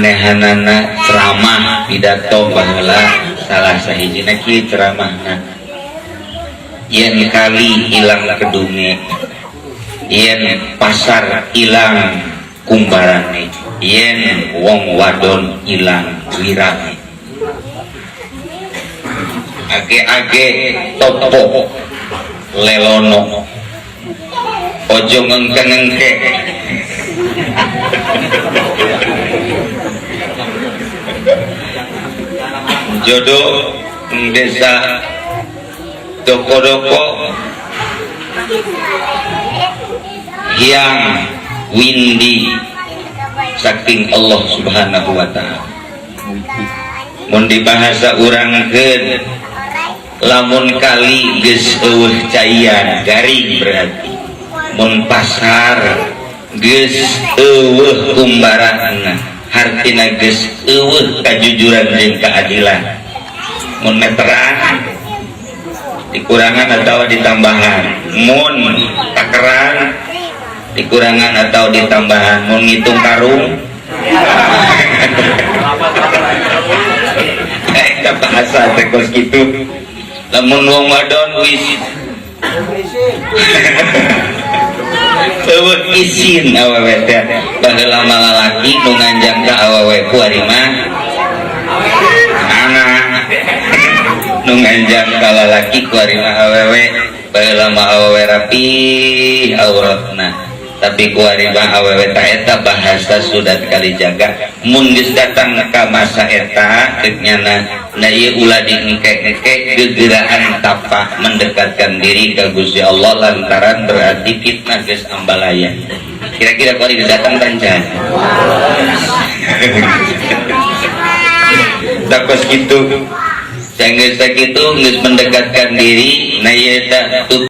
nehanana ceramah pidato baheula salah sahijina kieu ceramahna yen kali ilang kedunge yen pasar ilang kumbarane yen wong wadon ilang wirane age-age topo lelono ojo ngengke-ngengke jodoh desa doko-doko yang windi saking Allah Subhanahu wa ta'ala. Mun dibahasa urangkeun lamun kali geus eueuh caian garing berarti mun pasar geus eueuh kumbaranna hartina geus eueuh kajujuran jeung keadilan mun meteran dikurangan atau ditambahan mun takeran dikurangan atau ditambahan mun ngitung karung kita bahasa tekos gitu lamun wong wadon wis eueuh isin awewe teh baheula lalaki nu nganjang ka awewe ku ari mah anak nu nganjang ka lalaki ku ari mah awewe baheula mah awewe rapi auratna tapi ku ari mah awewe ta eta bahasa sudah kali jaga mun geus datang ka masa eta teu nyana na ieu ulah diengke-engke gegeraan tapak mendekatkan diri ka Gusti Allah lantaran berarti fitnah geus ambalaya kira-kira ku ari geus datang tancan takos kitu geus sakitu geus mendekatkan diri na ieu eta